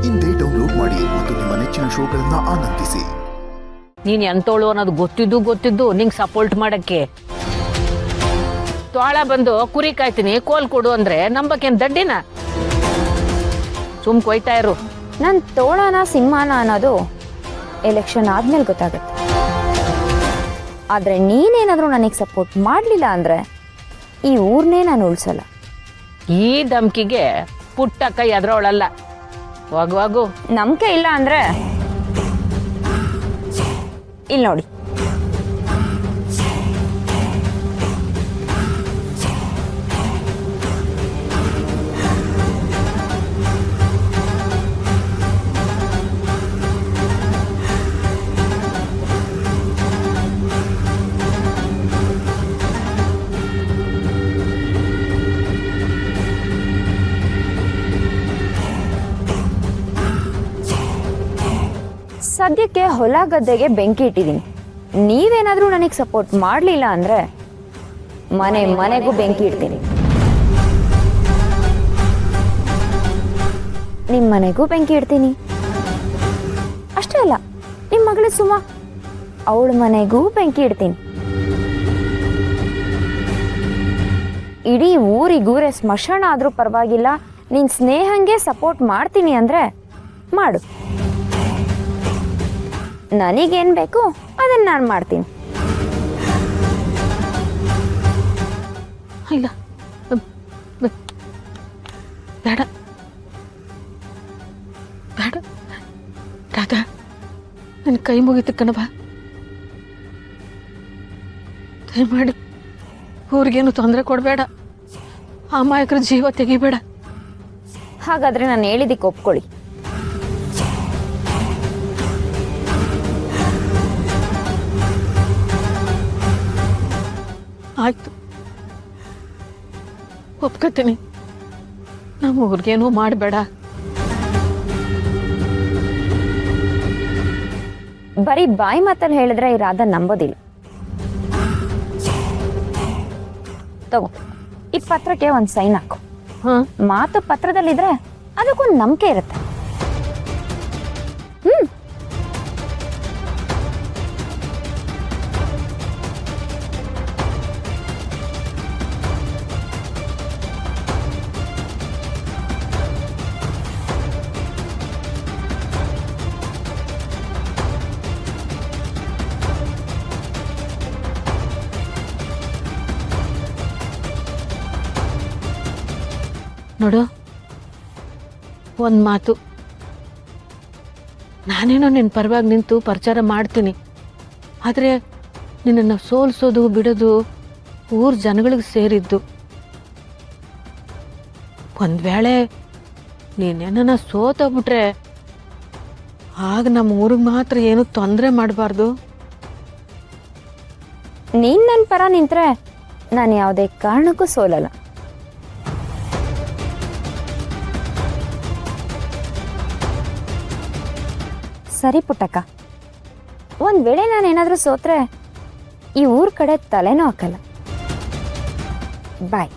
ಇಂದೇ ಡೌನ್ಲೋಡ್ ಮಾಡಿ ಮತ್ತು ನಿಮ್ಮ ನೆಚ್ಚಿನ ಶೋಗಳನ್ನ ಆನಂದಿಸಿ. ನೀನ್ ಎಂತೋಳು ಅನ್ನೋದು ಗೊತ್ತಿದ್ದು ನಿಂಗೆ ಸಪೋರ್ಟ್ ಮಾಡಕ್ಕೆ ತೋಳ ಬಂದು ಕುರಿ ಕಾಯ್ತೀನಿ ಕೋಲ್ ಕೊಡು ಅಂದ್ರೆ ನಂಬಕೇನ್ ದಡ್ಡಿನ? ಸುಮ್ ಕೊಯ್ತಾ ಇರು. ನನ್ ತೋಳನ ಸಿಂಹನ ಅನ್ನೋದು ಎಲೆಕ್ಷನ್ ಆದ್ಮೇಲೆ ಗೊತ್ತಾಗುತ್ತೆ. ಆದ್ರೆ ನೀನೇನಾದ್ರೂ ನನಗೆ ಸಪೋರ್ಟ್ ಮಾಡ್ಲಿಲ್ಲ ಅಂದ್ರೆ ಈ ಊರ್ನೇ ನಾನು ಉಳ್ಸಲ್ಲ. ಈ ಧಮ್ಕಿಗೆ ಪುಟ್ಟಕ್ಕ ಎದ್ರವಳಲ್ಲ. ಹೋಗು ನಂಬಿಕೆ ಇಲ್ಲ ಅಂದ್ರೆ ಇಲ್ಲಿ ನೋಡಿ. ಸದ್ಯಕ್ಕೆ ಹೊಲ ಗದ್ದೆಗೆ ಬೆಂಕಿ ಇಟ್ಟಿದ್ದೀನಿ. ನೀವೇನಾದ್ರೂ ನನಗೆ ಸಪೋರ್ಟ್ ಮಾಡಲಿಲ್ಲ ಅಂದ್ರೆ ಮನೆಗೂ ಬೆಂಕಿ ಇಡ್ತೀನಿ. ನಿಮ್ಮ ಮನೆಗೂ ಬೆಂಕಿ ಇಡ್ತೀನಿ. ಅಷ್ಟೇ ಅಲ್ಲ, ನಿಮ್ಮ ಮಗಳು ಸುಮಾ ಅವಳ ಮನೆಗೂ ಬೆಂಕಿ ಇಡ್ತೀನಿ. ಇಡೀ ಊರಿಗೂರೇ ಸ್ಮಶಾನ ಆದ್ರೂ ಪರವಾಗಿಲ್ಲ, ನಿನ್ ಸ್ನೇಹಂಗೆ ಸಪೋರ್ಟ್ ಮಾಡ್ತೀನಿ ಅಂದ್ರೆ ಮಾಡು. ನನಗೇನು ಬೇಕು ಅದನ್ನ ನಾನು ಮಾಡ್ತೀನಿ. ಇಲ್ಲ ಬೇಡ ಬೇಡ ರಾಧಾ, ನನ್ನ ಕೈ ಮುಗಿತು ಕಣವ. ದಯಮಾಡಿ ಊರಿಗೇನು ತೊಂದರೆ ಕೊಡಬೇಡ, ಅಮಾಯಕರ ಜೀವ ತೆಗಿಬೇಡ. ಹಾಗಾದ್ರೆ ನಾನು ಹೇಳಿದ್ದಕ್ಕೆ ಒಪ್ಕೊಳ್ಳಿ. ಆಯ್ತು, ಒಪ್ಕೋತೀನಿ. ನಮ್ಮ ಊರಿಗೇನು ಮಾಡಬೇಡ. ಬರೀ ಬಾಯಿ ಮಾತಲ್ಲಿ ಹೇಳಿದ್ರೆ ಈ ರಾಧಾ ನಂಬೋದಿಲ್ಲ. ತಗೋ, ಈ ಪತ್ರಕ್ಕೆ ಒಂದು ಸೈನ್ ಹಾಕು. ಮಾತು ಪತ್ರದಲ್ಲಿದ್ರೆ ಅದಕ್ಕೊಂದು ನಂಬಿಕೆ ಇರುತ್ತೆ. ನೋಡು, ಒಂದು ಮಾತು, ನಾನೇನೋ ನಿನ್ನ ಪರವಾಗಿ ನಿಂತು ಪ್ರಚಾರ ಮಾಡ್ತೀನಿ. ಆದರೆ ನಿನ್ನನ್ನು ಸೋಲ್ಸೋದು ಬಿಡೋದು ಊರ ಜನಗಳಿಗೆ ಸೇರಿದ್ದು. ಒಂದು ವೇಳೆ ನೀನೇನ ಸೋತೋಗ್ಬಿಟ್ರೆ ಆಗ ನಮ್ಮ ಊರಿಗೆ ಮಾತ್ರ ಏನು ತೊಂದರೆ ಮಾಡಬಾರ್ದು. ನೀನು ನನ್ನ ಪರ ನಿಂತ್ರೆ ನಾನು ಯಾವುದೇ ಕಾರಣಕ್ಕೂ ಸೋಲಲ್ಲ. ಸರಿ ಪುಟ್ಟಕ್ಕ, ಒಂದು ವೇಳೆ ನಾನೇನಾದರೂ ಸೋತ್ರೆ ಈ ಊರ ಕಡೆ ತಲೆನೂ ಹಾಕಲ್ಲ. ಬಾಯ್.